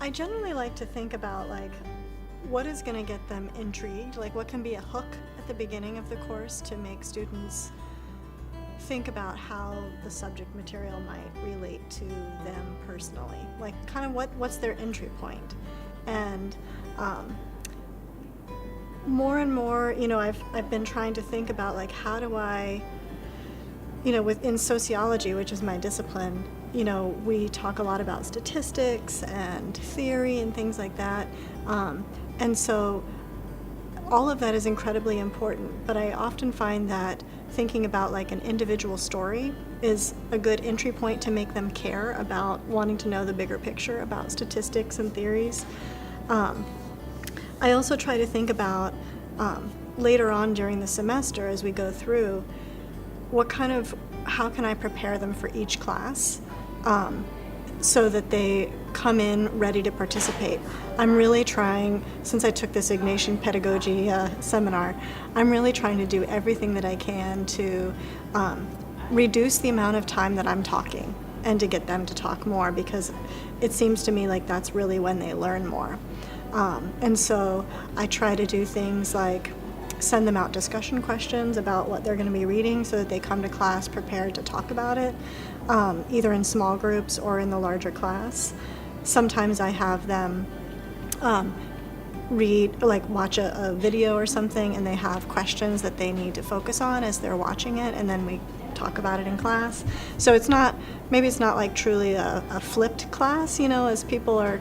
I generally like to think about like what is going to get them intrigued, like what can be a hook at the beginning of the course to make students think about how the subject material might relate to them personally, like kind of what's their entry point. And more and more, I've been trying to think about like how do I, within sociology, which is my discipline, we talk a lot about statistics and theory and things like that. And so all of that is incredibly important, but I often find that thinking about like an individual story is a good entry point to make them care about wanting to know the bigger picture about statistics and theories. I also try to think about later on during the semester as we go through, how can I prepare them for each class so that they come in ready to participate. I'm really trying, since I took this Ignatian pedagogy seminar, I'm really trying to do everything that I can to reduce the amount of time that I'm talking and to get them to talk more, because it seems to me like that's really when they learn more. And so I try to do things like send them out discussion questions about what they're going to be reading so that they come to class prepared to talk about it, either in small groups or in the larger class. Sometimes I have them watch a video or something, and they have questions that they need to focus on as they're watching it, and then we talk about it in class. So it's not like truly a flipped class, as people are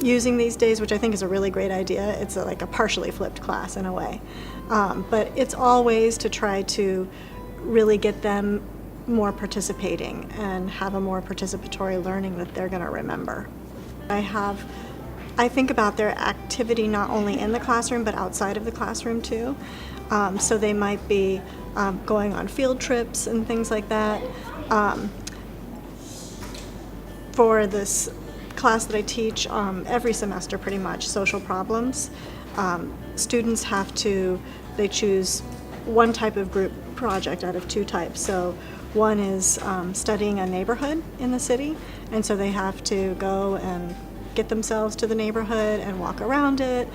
using these days, which I think is a really great idea. It's like a partially flipped class in a way. But it's all ways to try to really get them more participating and have a more participatory learning that they're going to remember. I think about their activity not only in the classroom but outside of the classroom too. So they might be going on field trips and things like that. For this class that I teach every semester pretty much, social problems, students they choose one type of group project out of two types. So one is studying a neighborhood in the city, and so they have to go and get themselves to the neighborhood and walk around it,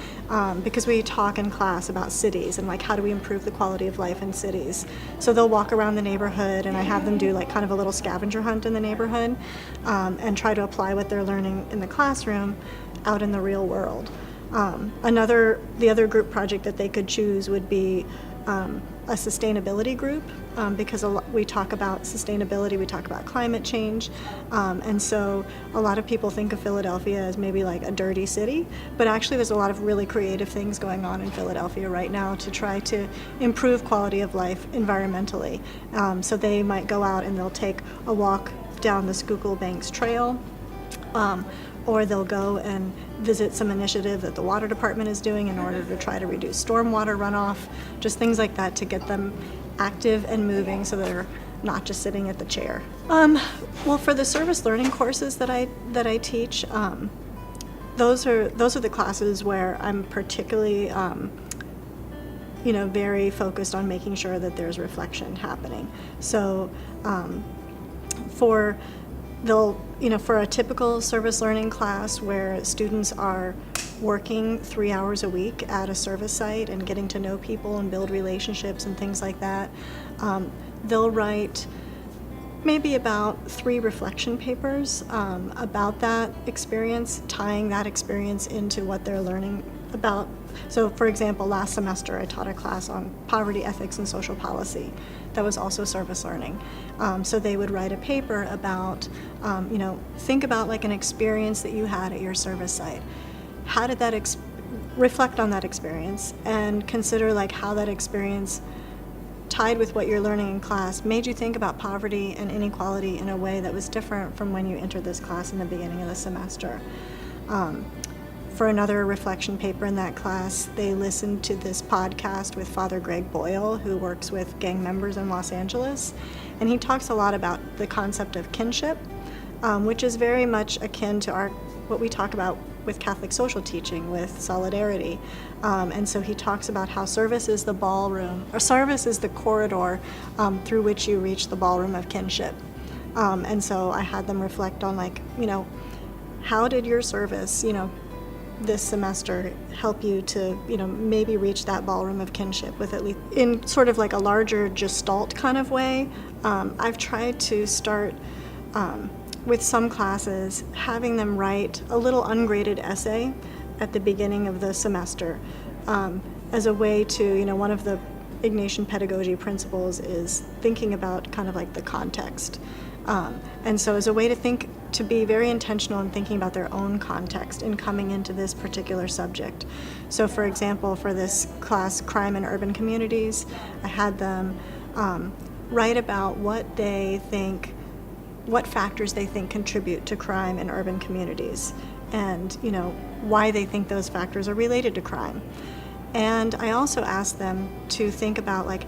because we talk in class about cities and like how do we improve the quality of life in cities. So they'll walk around the neighborhood, and I have them do like kind of a little scavenger hunt in the neighborhood, and try to apply what they're learning in the classroom out in the real world. The other group project that they could choose would be a sustainability group, because we talk about sustainability, we talk about climate change, and so a lot of people think of Philadelphia as maybe like a dirty city, but actually there's a lot of really creative things going on in Philadelphia right now to try to improve quality of life environmentally. So they might go out and they'll take a walk down the Schuylkill Banks Trail, or they'll go and visit some initiative that the water department is doing in order to try to reduce stormwater runoff, just things like that to get them active and moving so they're not just sitting at the chair. Well, for the service learning courses that I teach, those are the classes where I'm particularly very focused on making sure that there's reflection happening. So for a typical service learning class where students are working 3 hours a week at a service site and getting to know people and build relationships and things like that, they'll write maybe about 3 reflection papers about that experience, tying that experience into what they're learning about. So, for example, last semester I taught a class on poverty, ethics, and social policy. That was also service learning. So they would write a paper about, think about like an experience that you had at your service site. How did that reflect on that experience and consider like how that experience tied with what you're learning in class made you think about poverty and inequality in a way that was different from when you entered this class in the beginning of the semester. For another reflection paper in that class, they listened to this podcast with Father Greg Boyle, who works with gang members in Los Angeles, and he talks a lot about the concept of kinship, which is very much akin to what we talk about with Catholic social teaching, with solidarity. And so he talks about how service is the ballroom, or service is the corridor through which you reach the ballroom of kinship. And so I had them reflect on how did your service, this semester help you to, maybe reach that ballroom of kinship with at least, in sort of like a larger gestalt kind of way. I've tried to start with some classes, having them write a little ungraded essay at the beginning of the semester as a way to, one of the Ignatian pedagogy principles is thinking about kind of like the context. And so as a way to be very intentional in thinking about their own context in coming into this particular subject. So for example, for this class, Crime in Urban Communities, I had them write about what factors they think contribute to crime in urban communities, and why they think those factors are related to crime. And I also asked them to think about, like,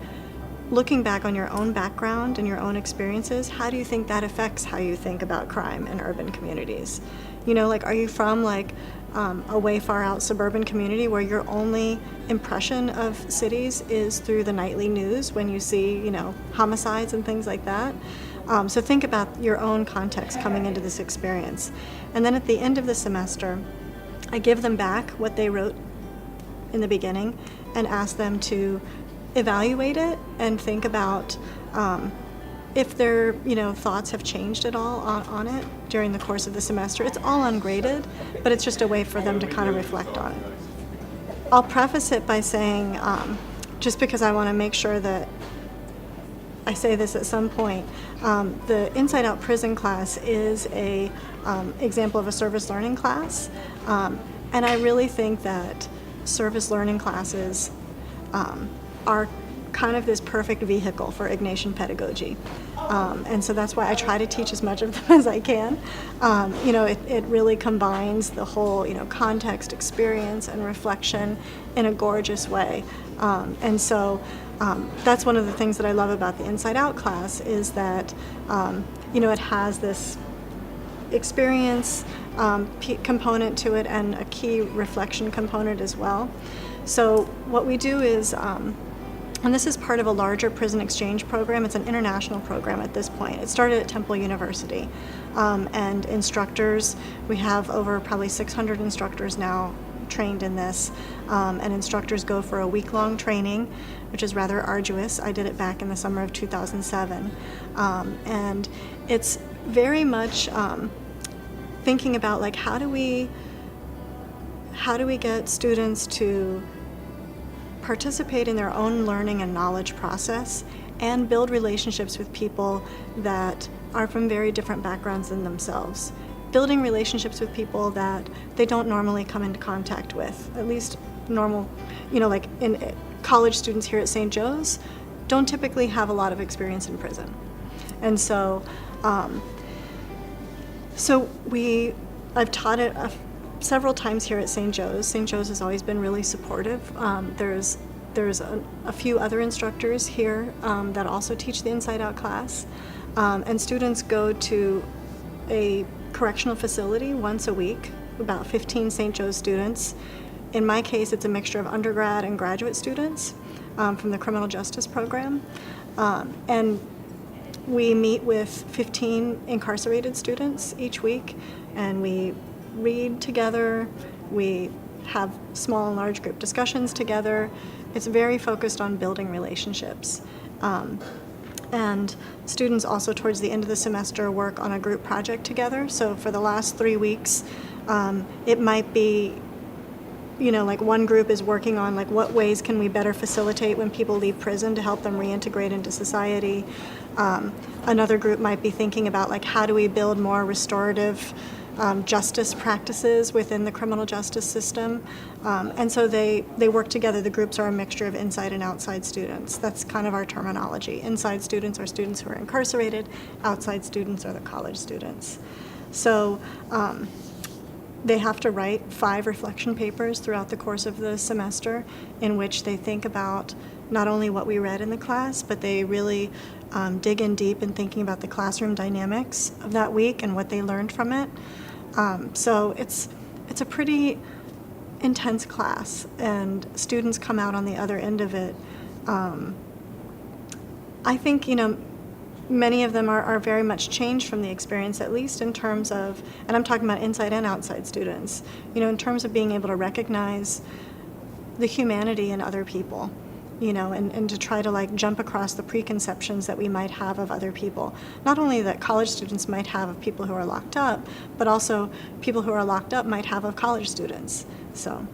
looking back on your own background and your own experiences, how do you think that affects how you think about crime in urban communities? Like, are you from a way far out suburban community where your only impression of cities is through the nightly news when you see, homicides and things like that? So think about your own context coming into this experience. And then at the end of the semester, I give them back what they wrote in the beginning and ask them to evaluate it and think about if their thoughts have changed at all on it during the course of the semester. It's all ungraded, but it's just a way for them to kind of reflect on it. I'll preface it by saying, just because I want to make sure that I say this at some point, the Inside Out Prison class is a example of a service learning class, and I really think that service learning classes are kind of this perfect vehicle for Ignatian pedagogy. And so that's why I try to teach as much of them as I can. It really combines the whole, context, experience, and reflection in a gorgeous way. And so that's one of the things that I love about the Inside Out class is that, it has this experience component to it and a key reflection component as well. So what we do is, and this is part of a larger prison exchange program. It's an international program at this point. It started at Temple University. And instructors, we have over probably 600 instructors now trained in this. And instructors go for a week-long training, which is rather arduous. I did it back in the summer of 2007. And it's very much thinking about, like, how do we get students to participate in their own learning and knowledge process and build relationships with people that are from very different backgrounds than themselves. Building relationships with people that they don't normally come into contact with, at least normal, like in college students here at St. Joe's don't typically have a lot of experience in prison. And so, I've taught it several times here at St. Joe's. St. Joe's has always been really supportive. There's a few other instructors here that also teach the Inside Out class. And students go to a correctional facility once a week, about 15 St. Joe's students. In my case, it's a mixture of undergrad and graduate students from the criminal justice program. And we meet with 15 incarcerated students each week, and we read together, we have small and large group discussions together. It's very focused on building relationships. And students also towards the end of the semester work on a group project together. So for the last 3 weeks, it might be, like one group is working on, like, what ways can we better facilitate when people leave prison to help them reintegrate into society. Another group might be thinking about, like, how do we build more restorative justice practices within the criminal justice system. And so they work together. The groups are a mixture of inside and outside students. That's kind of our terminology. Inside students are students who are incarcerated. Outside students are the college students. So they have to write 5 reflection papers throughout the course of the semester in which they think about not only what we read in the class, but they really dig in deep in thinking about the classroom dynamics of that week and what they learned from it. So it's a pretty intense class, and students come out on the other end of it. I think, many of them are very much changed from the experience, at least in terms of, and I'm talking about inside and outside students, in terms of being able to recognize the humanity in other people, and to try to jump across the preconceptions that we might have of other people. Not only that college students might have of people who are locked up, but also people who are locked up might have of college students. So